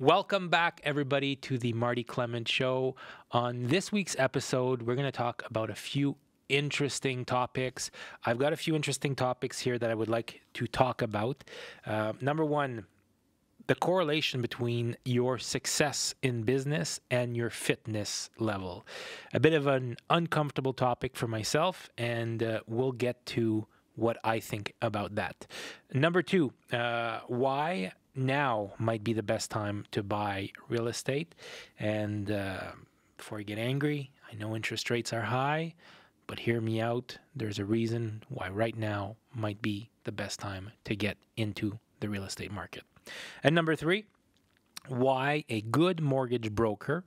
Welcome back, everybody, to the Marty Clement Show. On this week's episode, we're going to talk about a few interesting topics. I've got a few interesting topics here that I would like to talk about. Number one, the correlation between your success in business and your fitness level. A bit of an uncomfortable topic for myself, and we'll get to what I think about that. Number two, why now might be the best time to buy real estate. And before you get angry, I know interest rates are high, but hear me out. There's a reason why right now might be the best time to get into the real estate market. And number three, why a good mortgage broker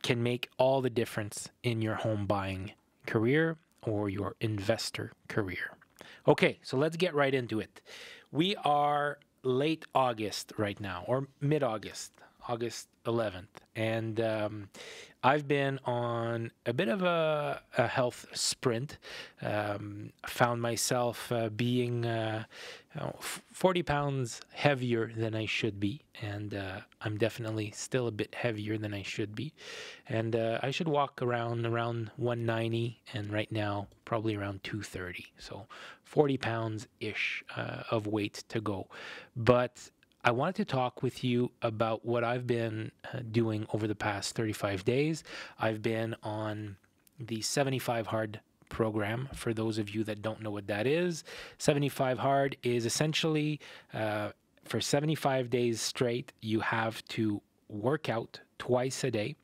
can make all the difference in your home buying career or your investor career. Okay, so let's get right into it. We are late August right now, or mid-August, August 11th. And I've been on a bit of a health sprint. Found myself being 40 pounds heavier than I should be. And I'm definitely still a bit heavier than I should be. And I should walk around 190, and right now probably around 230. So 40 pounds-ish of weight to go. But I wanted to talk with you about what I've been doing over the past 35 days. I've been on the 75 Hard program. For those of you that don't know what that is, 75 Hard is essentially for 75 days straight, you have to work out twice a day.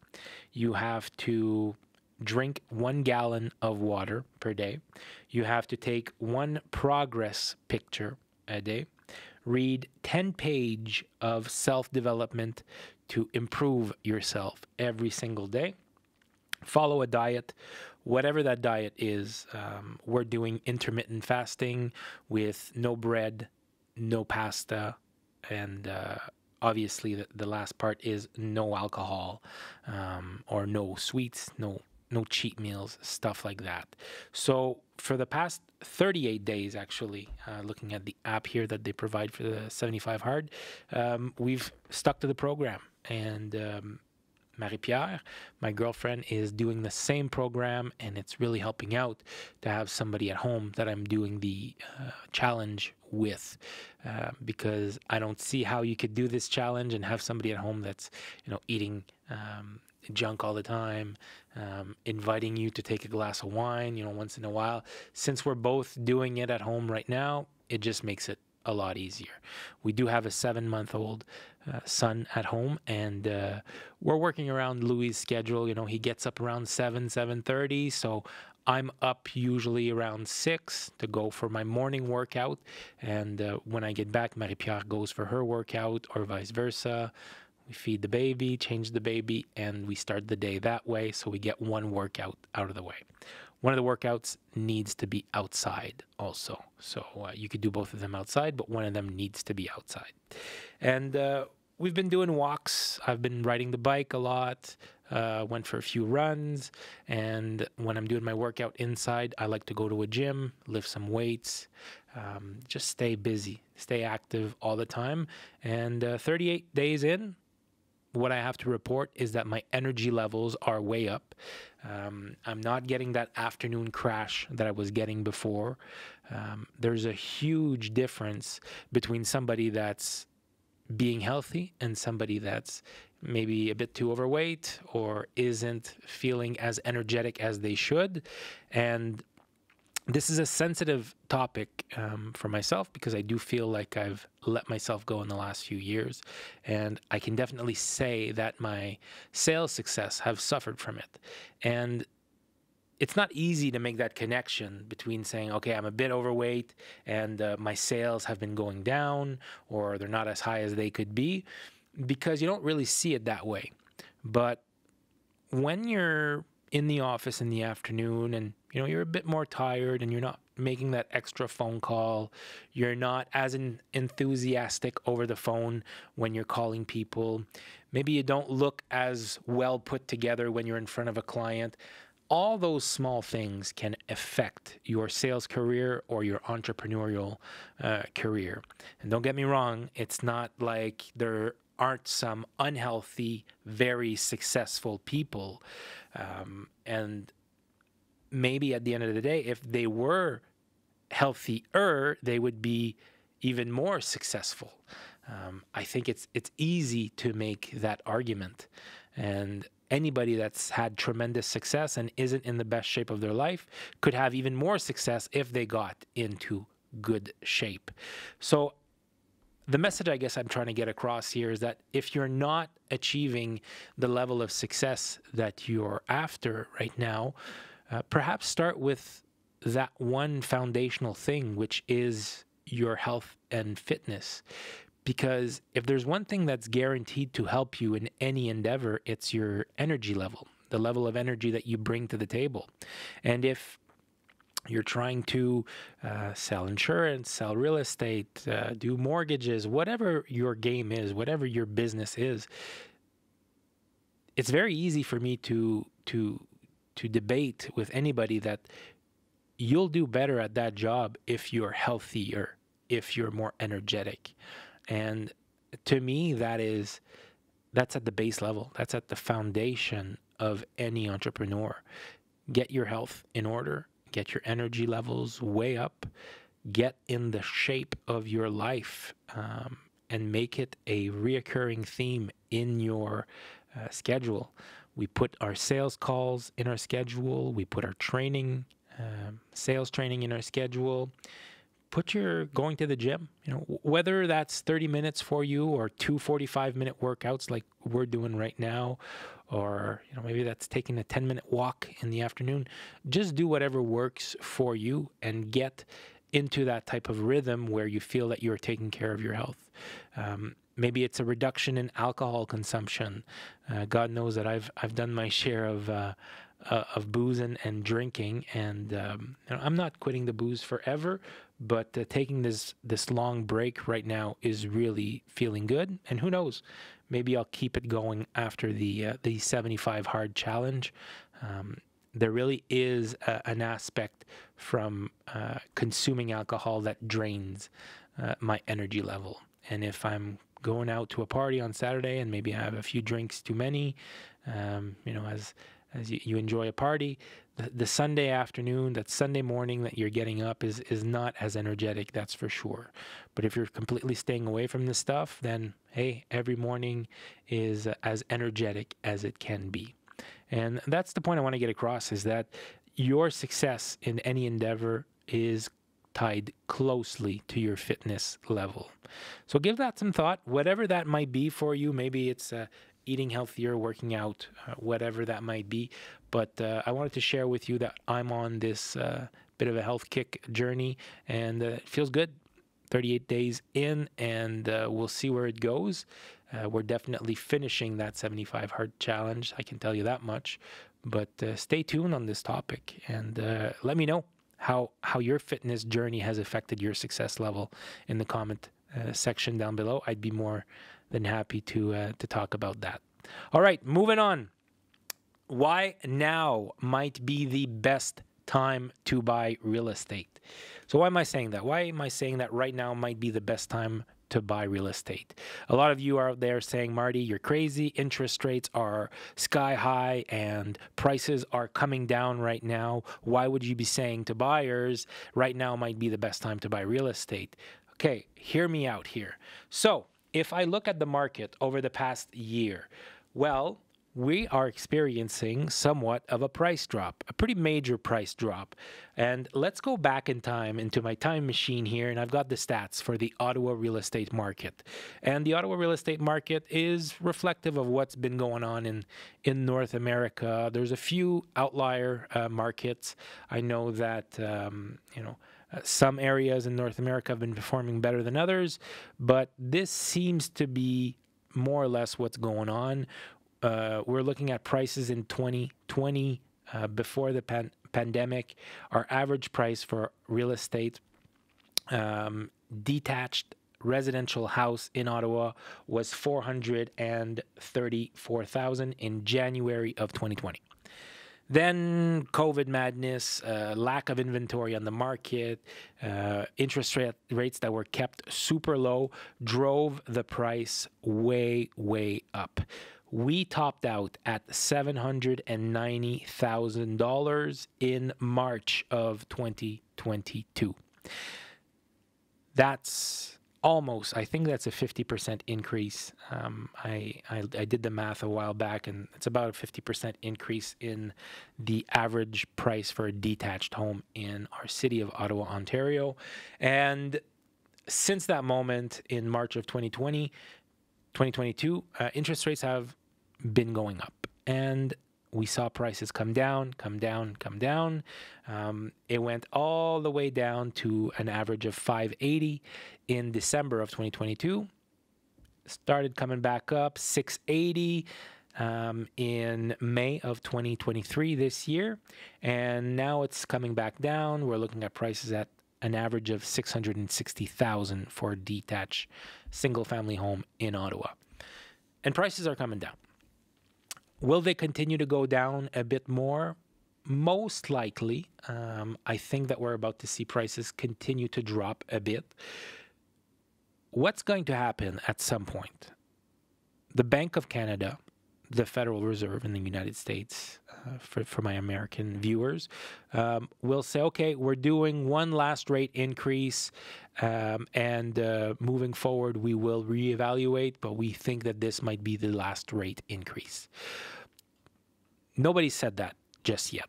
You have to drink 1 gallon of water per day. You have to take 1 progress picture a day. Read 10 pages of self-development to improve yourself every single day. Follow a diet, whatever that diet is. We're doing intermittent fasting with no bread, no pasta, and obviously the last part is no alcohol or no sweets, no cheat meals, stuff like that. So for the past 38 days, actually, looking at the app here that they provide for the 75 Hard, we've stuck to the program. And Marie-Pierre, my girlfriend, is doing the same program, and it's really helping out to have somebody at home that I'm doing the challenge with, because I don't see how you could do this challenge and have somebody at home that's, eating junk all the time, inviting you to take a glass of wine, once in a while. Since we're both doing it at home right now, it just makes it a lot easier. We do have a 7-month-old son at home, and we're working around Louis' schedule. He gets up around 7:30, so I'm up usually around 6 to go for my morning workout, and when I get back, Marie-Pierre goes for her workout, or vice versa. We feed the baby, change the baby, and we start the day that way, so we get 1 workout out of the way. One of the workouts needs to be outside also. So you could do both of them outside, but one of them needs to be outside. And we've been doing walks. I've been riding the bike a lot, went for a few runs. And when I'm doing my workout inside, I like to go to a gym, lift some weights, just stay busy, stay active all the time. And 38 days in, what I have to report is that my energy levels are way up. I'm not getting that afternoon crash that I was getting before. There's a huge difference between somebody that's being healthy and somebody that's maybe a bit too overweight or isn't feeling as energetic as they should. And this is a sensitive topic for myself, because I do feel like I've let myself go in the last few years. And I can definitely say that my sales success have suffered from it. And it's not easy to make that connection between saying, okay, I'm a bit overweight and my sales have been going down, or they're not as high as they could be, because you don't really see it that way. But when you're in the office in the afternoon and you're a bit more tired and you're not making that extra phone call, you're not as enthusiastic over the phone when you're calling people, maybe you don't look as well put together when you're in front of a client, all those small things can affect your sales career or your entrepreneurial career. And don't get me wrong, it's not like they're aren't some unhealthy, very successful people. And maybe at the end of the day, if they were healthier, they would be even more successful. I think it's easy to make that argument, and anybody that's had tremendous success and isn't in the best shape of their life could have even more success if they got into good shape. So the message I guess I'm trying to get across here is that if you're not achieving the level of success that you're after right now, perhaps start with that one foundational thing, which is your health and fitness. Because if there's one thing that's guaranteed to help you in any endeavor, it's your energy level, the level of energy that you bring to the table. And if you're trying to sell insurance, sell real estate, do mortgages, whatever your game is, whatever your business is, it's very easy for me to debate with anybody that you'll do better at that job if you're healthier, if you're more energetic. And to me, that's at the base level. That's at the foundation of any entrepreneur. Get your health in order, get your energy levels way up, get in the shape of your life, and make it a reoccurring theme in your schedule. We put our sales calls in our schedule. We put our training, sales training in our schedule. Put your going to the gym, whether that's 30 minutes for you or two 45-minute workouts like we're doing right now, or maybe that's taking a 10-minute walk in the afternoon. Just do whatever works for you and get into that type of rhythm where you feel that you're taking care of your health. Maybe it's a reduction in alcohol consumption. God knows that I've done my share of booze and drinking, and I'm not quitting the booze forever, but taking this long break right now is really feeling good. And who knows, maybe I'll keep it going after the 75 hard challenge. There really is an aspect from consuming alcohol that drains my energy level. And if I'm going out to a party on Saturday and maybe I have a few drinks too many, as you enjoy a party, the Sunday afternoon, that Sunday morning that you're getting up is not as energetic, that's for sure. But if you're completely staying away from this stuff, then hey, every morning is as energetic as it can be. And that's the point I want to get across, is that your success in any endeavor is tied closely to your fitness level. So give that some thought, whatever that might be for you. Maybe it's eating healthier, working out, whatever that might be. But I wanted to share with you that I'm on this bit of a health kick journey, and it feels good. 38 days in, and we'll see where it goes. We're definitely finishing that 75 hard challenge, I can tell you that much. But stay tuned on this topic, and let me know how your fitness journey has affected your success level in the comment section down below. I'd be more than happy to talk about that. All right, moving on. Why now might be the best time to buy real estate? So why am I saying that? Why am I saying that right now might be the best time to buy real estate? A lot of you are out there saying, Marty, you're crazy. Interest rates are sky high and prices are coming down right now. Why would you be saying to buyers right now might be the best time to buy real estate? Okay, hear me out here. So if I look at the market over the past year, well, we are experiencing somewhat of a price drop, a pretty major price drop. And let's go back in time into my time machine here, and I've got the stats for the Ottawa real estate market. And the Ottawa real estate market is reflective of what's been going on in North America. There's a few outlier markets. I know that, some areas in North America have been performing better than others, but this seems to be more or less what's going on. We're looking at prices in 2020, before the pandemic. Our average price for real estate, detached residential house in Ottawa, was $434,000 in January of 2020. Then COVID madness, lack of inventory on the market, rates that were kept super low drove the price way, way up. We topped out at $790,000 in March of 2022. That's almost, I think that's a 50% increase. I did the math a while back, and it's about a 50% increase in the average price for a detached home in our city of Ottawa, Ontario. And since that moment in March of 2022, interest rates have been going up. And we saw prices come down, come down, come down. It went all the way down to an average of 580 in December of 2022. Started coming back up, 680 in May of 2023 this year. And now it's coming back down. We're looking at prices at an average of 660,000 for a detached single-family home in Ottawa. And prices are coming down. Will they continue to go down a bit more? Most likely. I think that we're about to see prices continue to drop a bit. What's going to happen at some point? The Bank of Canada, the Federal Reserve in the United States, for my American viewers, will say, okay, we're doing one last rate increase, and moving forward, we will reevaluate, but we think that this might be the last rate increase. Nobody said that just yet.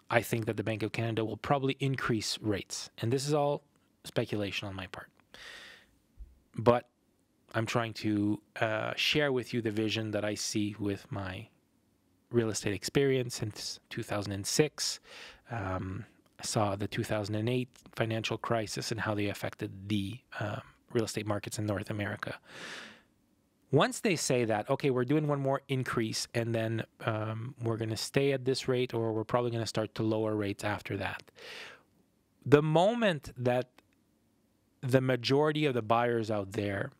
I think that the Bank of Canada will probably increase rates, and this is all speculation on my part. But I'm trying to share with you the vision that I see with my real estate experience since 2006. I saw the 2008 financial crisis and how they affected the real estate markets in North America. Once they say that, okay, we're doing one more increase and then we're going to stay at this rate, or we're probably going to start to lower rates after that. The moment that the majority of the buyers out there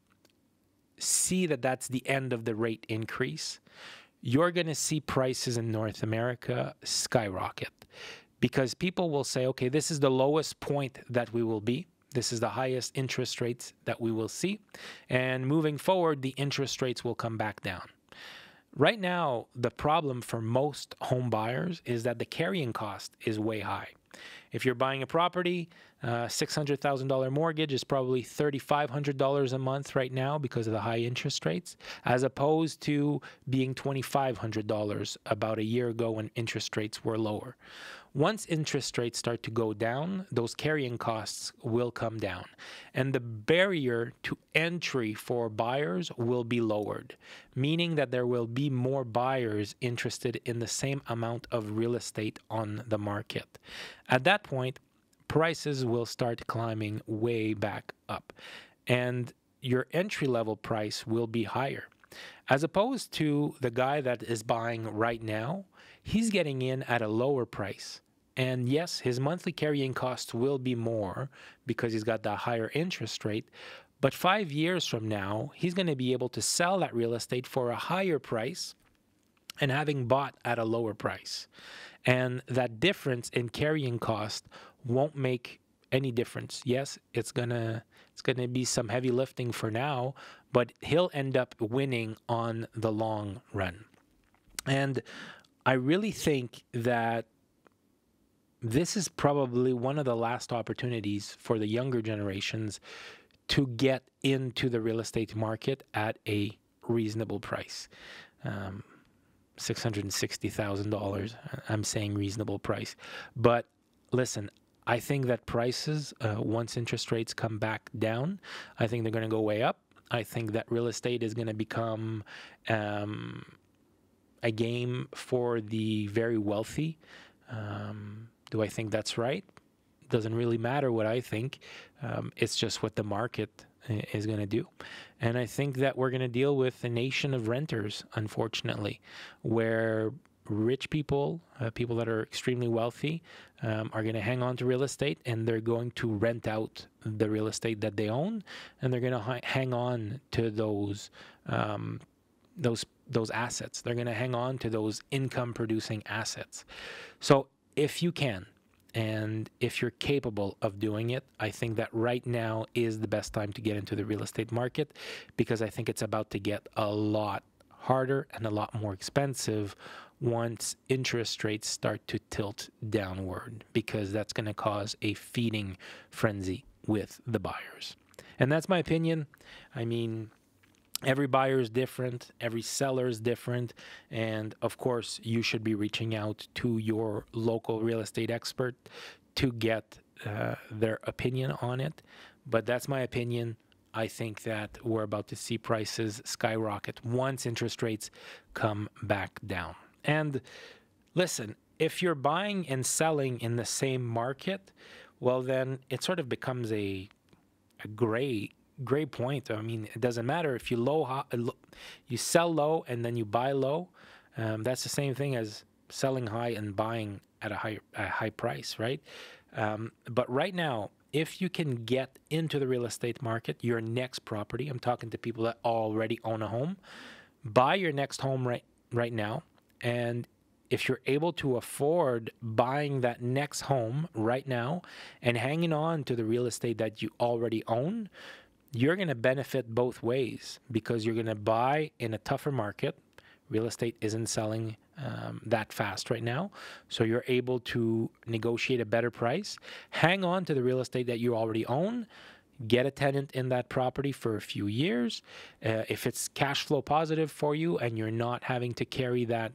see that that's the end of the rate increase, you're going to see prices in North America skyrocket, because people will say, okay, this is the lowest point that we will be. This is the highest interest rates that we will see. And moving forward, the interest rates will come back down. Right now, the problem for most home buyers is that the carrying cost is way high. If you're buying a property, $600,000 mortgage is probably $3,500 a month right now because of the high interest rates, as opposed to being $2,500 about a year ago when interest rates were lower. Once interest rates start to go down, those carrying costs will come down, and the barrier to entry for buyers will be lowered, meaning that there will be more buyers interested in the same amount of real estate on the market. At that point, prices will start climbing way back up, and your entry-level price will be higher. As opposed to the guy that is buying right now, he's getting in at a lower price. And yes, his monthly carrying costs will be more because he's got that higher interest rate. But 5 years from now, he's going to be able to sell that real estate for a higher price and having bought at a lower price. And that difference in carrying cost won't make any difference. Yes, it's gonna be some heavy lifting for now, but he'll end up winning on the long run. And I really think that this is probably one of the last opportunities for the younger generations to get into the real estate market at a reasonable price. $660,000. I'm saying reasonable price. But listen, I think that prices, once interest rates come back down, I think they're going to go way up. I think that real estate is going to become a game for the very wealthy. Do I think that's right? Doesn't really matter what I think. It's just what the market is going to do. And I think that we're going to deal with a nation of renters, unfortunately, where rich people, people that are extremely wealthy, are going to hang on to real estate, and they're going to rent out the real estate that they own, and they're going to hang on to those those assets. They're going to hang on to those income producing assets. So if you can, and if you're capable of doing it, I think that right now is the best time to get into the real estate market, because I think it's about to get a lot harder and a lot more expensive once interest rates start to tilt downward, because that's going to cause a feeding frenzy with the buyers. And that's my opinion. I mean, every buyer is different, every seller is different, and of course, you should be reaching out to your local real estate expert to get their opinion on it. But that's my opinion. I think that we're about to see prices skyrocket once interest rates come back down. And listen, if you're buying and selling in the same market, well, then it sort of becomes a gray point. I mean, it doesn't matter if you sell low and then you buy low. That's the same thing as selling high and buying at a high price, right? But right now, if you can get into the real estate market, your next property, I'm talking to people that already own a home, buy your next home right now. And if you're able to afford buying that next home right now and hanging on to the real estate that you already own, you're going to benefit both ways, because you're going to buy in a tougher market. Real estate isn't selling that fast right now. So you're able to negotiate a better price, hang on to the real estate that you already own, get a tenant in that property for a few years. If it's cash flow positive for you and you're not having to carry that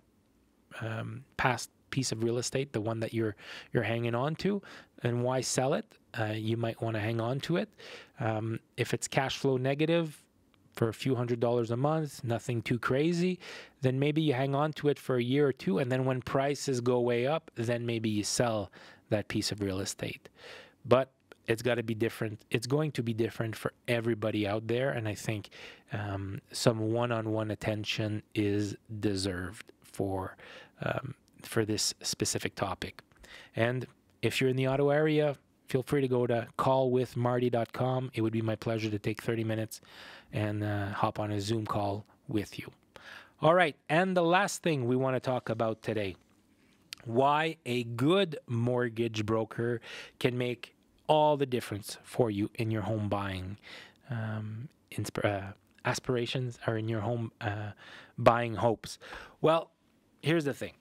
past piece of real estate, the one that you're hanging on to, and why sell it? You might want to hang on to it. If it's cash flow negative for a few $100s a month, nothing too crazy, then maybe you hang on to it for a year or two, and then when prices go way up, then maybe you sell that piece of real estate. But it's got to be different. It's going to be different for everybody out there, and I think some one-on-one attention is deserved for this specific topic. And if you're in the Ottawa area, feel free to go to callwithmarty.com. It would be my pleasure to take 30 minutes and hop on a Zoom call with you. All right, and the last thing we want to talk about today, why a good mortgage broker can make all the difference for you in your home buying aspirations, or in your home buying hopes. Well, here's the thing.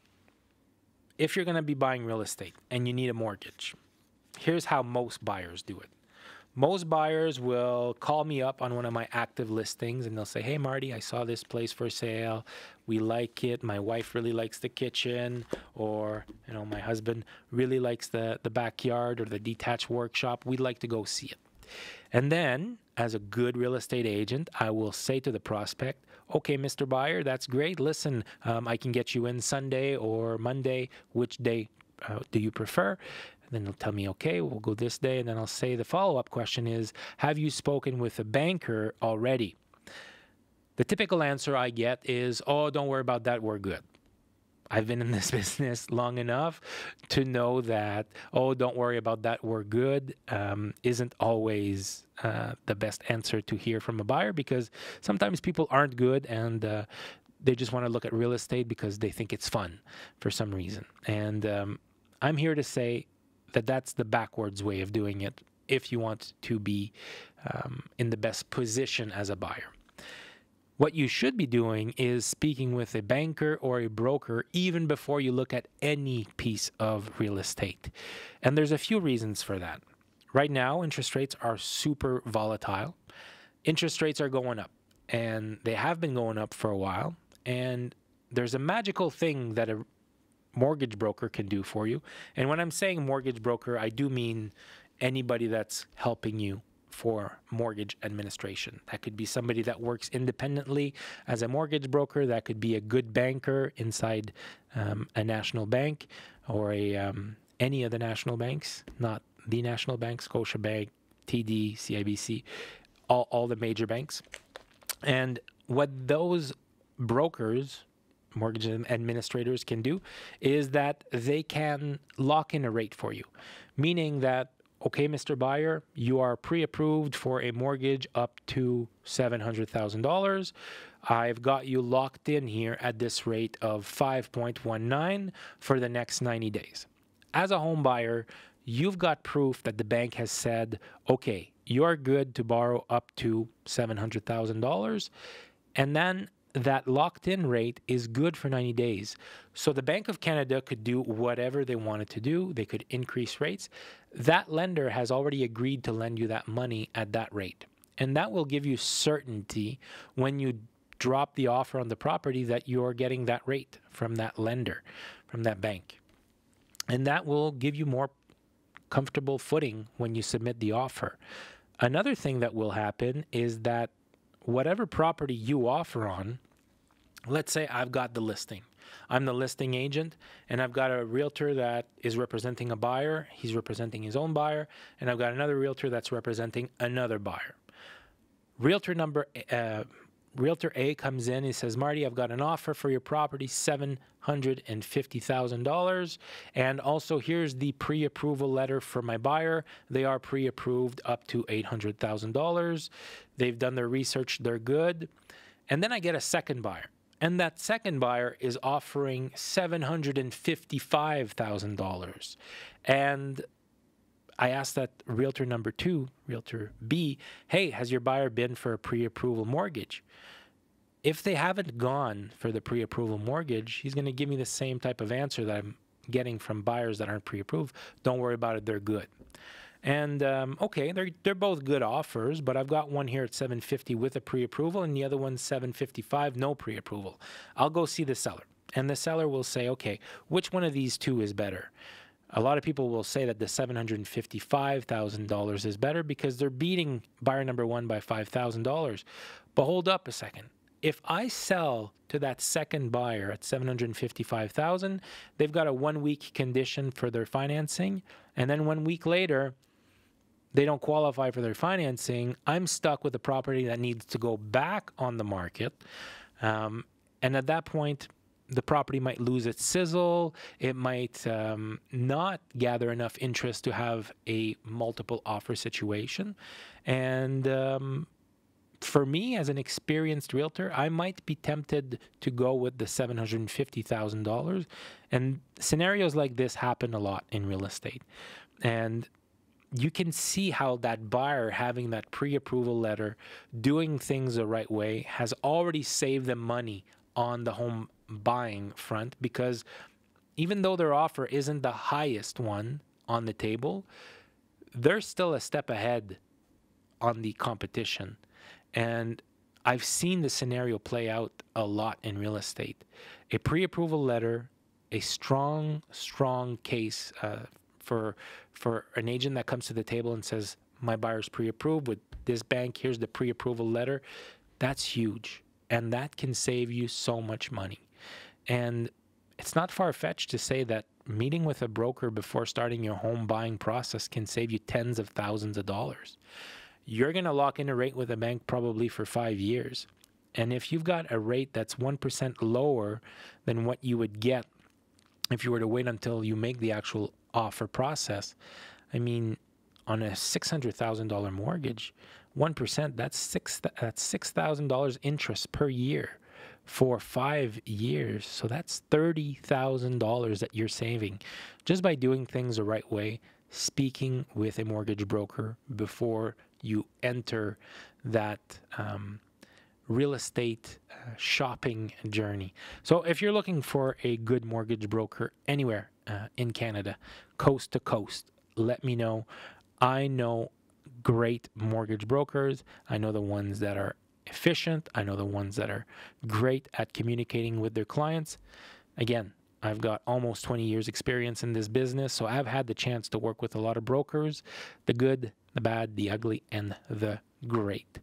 If you're going to be buying real estate and you need a mortgage, here's how most buyers do it. Most buyers will call me up on one of my active listings and they'll say, "Hey, Marty, I saw this place for sale. We like it. My wife really likes the kitchen," or, my husband really likes the backyard or the detached workshop. We'd like to go see it. And then, as a good real estate agent, I will say to the prospect, "Okay, Mr. Buyer, that's great. Listen, I can get you in Sunday or Monday. Which day do you prefer?" And then they'll tell me, "Okay, we'll go this day." And then I'll say the follow-up question is, "Have you spoken with a banker already?" The typical answer I get is, "Oh, don't worry about that. We're good." I've been in this business long enough to know that, "Oh, don't worry about that, we're good," isn't always the best answer to hear from a buyer, because sometimes people aren't good and they just want to look at real estate because they think it's fun for some reason. And I'm here to say that that's the backwards way of doing it if you want to be in the best position as a buyer. What you should be doing is speaking with a banker or a broker even before you look at any piece of real estate. And there's a few reasons for that. Right now, interest rates are super volatile. Interest rates are going up, and they have been going up for a while. And there's a magical thing that a mortgage broker can do for you. And when I'm saying mortgage broker, I do mean anybody that's helping you for mortgage administration. That could be somebody that works independently as a mortgage broker. That could be a good banker inside a national bank, or any of the national banks, not the national bank, Scotiabank, TD, CIBC, all the major banks. And what those brokers, mortgage administrators, can do is that they can lock in a rate for you, meaning that, "Okay, Mr. Buyer, you are pre-approved for a mortgage up to $700,000. I've got you locked in here at this rate of 5.19 for the next 90 days. As a home buyer, you've got proof that the bank has said, okay, you're good to borrow up to $700,000. And then that locked in rate is good for 90 days. So the Bank of Canada could do whatever they wanted to do. They could increase rates. That lender has already agreed to lend you that money at that rate. And that will give you certainty when you drop the offer on the property that you're getting that rate from that lender, from that bank. And that will give you more comfortable footing when you submit the offer. Another thing that will happen is that whatever property you offer on, let's say I've got the listing. I'm the listing agent, and I've got a realtor that is representing a buyer. He's representing his own buyer, and I've got another realtor that's representing another buyer. Realtor A comes in. He says, Marty, I've got an offer for your property, $750,000. And also, here's the pre-approval letter for my buyer. They are pre-approved up to $800,000. They've done their research. They're good. And then I get a second buyer. And that second buyer is offering $755,000. And I asked that realtor number 2, realtor B, hey, has your buyer been for a pre-approval mortgage? If they haven't gone for the pre-approval mortgage, he's going to give me the same type of answer that I'm getting from buyers that aren't pre-approved. Don't worry about it, they're good. And okay, they're both good offers, but I've got one here at $750 with a pre-approval, and the other one's $755, no pre-approval. I'll go see the seller, and the seller will say, okay, which one of these two is better? A lot of people will say that the $755,000 is better because they're beating buyer number 1 by $5,000. But hold up a second. If I sell to that second buyer at $755,000, they've got a 1-week condition for their financing, and then 1 week later, they don't qualify for their financing. I'm stuck with a property that needs to go back on the market, and at that point, the property might lose its sizzle. It might not gather enough interest to have a multiple offer situation. And for me, as an experienced realtor, I might be tempted to go with the $750,000. And scenarios like this happen a lot in real estate. And you can see how that buyer having that pre-approval letter, doing things the right way, has already saved them money on the home buying front, because even though their offer isn't the highest one on the table, they're still a step ahead on the competition. And I've seen the scenario play out a lot in real estate. A pre-approval letter, a strong case for an agent that comes to the table and says, my buyer's pre-approved with this bank, here's the pre-approval letter. That's huge. And that can save you so much money. And it's not far-fetched to say that meeting with a broker before starting your home buying process can save you tens of thousands of dollars. You're going to lock in a rate with a bank probably for 5 years. And if you've got a rate that's 1% lower than what you would get if you were to wait until you make the actual offer process, I mean, on a $600,000 mortgage, 1%, that's $6,000 interest per year for 5 years. So that's $30,000 that you're saving just by doing things the right way, speaking with a mortgage broker before you enter that real estate shopping journey. So if you're looking for a good mortgage broker anywhere in Canada, coast to coast, let me know. I know great mortgage brokers. I know the ones that are efficient. I know the ones that are great at communicating with their clients. Again, I've got almost 20 years experience in this business, so I've had the chance to work with a lot of brokers, the good, the bad, the ugly, and the great.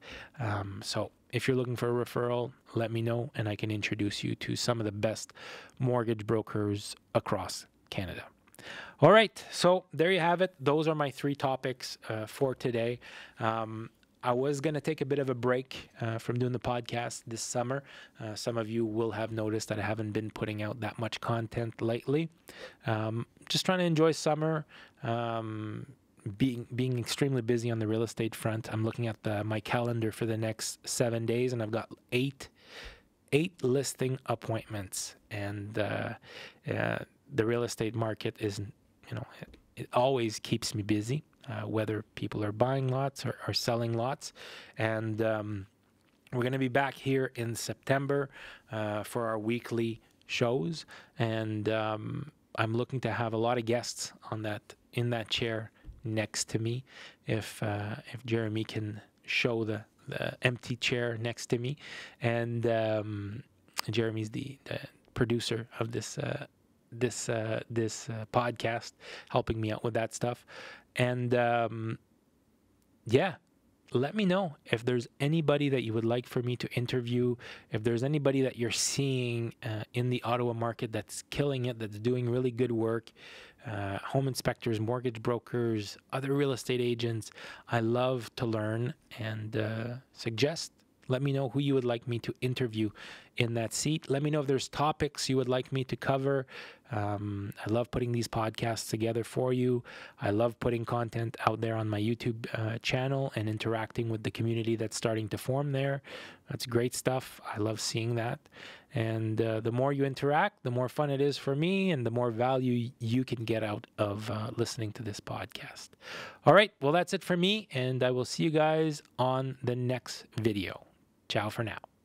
So if you're looking for a referral, let me know, and I can introduce you to some of the best mortgage brokers across Canada. All right, so there you have it. Those are my 3 topics for today. I was going to take a bit of a break from doing the podcast this summer. Some of you will have noticed that I haven't been putting out that much content lately. Just trying to enjoy summer, being extremely busy on the real estate front. I'm looking at my calendar for the next 7 days, and I've got 8 8 listing appointments. And the real estate market is, it always keeps me busy, whether people are buying lots or selling lots. And we're going to be back here in September for our weekly shows. And I'm looking to have a lot of guests in that chair next to me. If Jeremy can show the empty chair next to me. And Jeremy's the producer of this podcast, helping me out with that stuff. And yeah, let me know if there's anybody that you would like for me to interview, if there's anybody that you're seeing in the Ottawa market that's killing it, that's doing really good work, home inspectors, mortgage brokers, other real estate agents. I love to learn and suggest. Let me know who you would like me to interview in that seat. Let me know if there's topics you would like me to cover. I love putting these podcasts together for you. I love putting content out there on my YouTube channel and interacting with the community that's starting to form there. That's great stuff. I love seeing that. And the more you interact, the more fun it is for me and the more value you can get out of listening to this podcast. All right. Well, that's it for me. And I will see you guys on the next video. Ciao for now.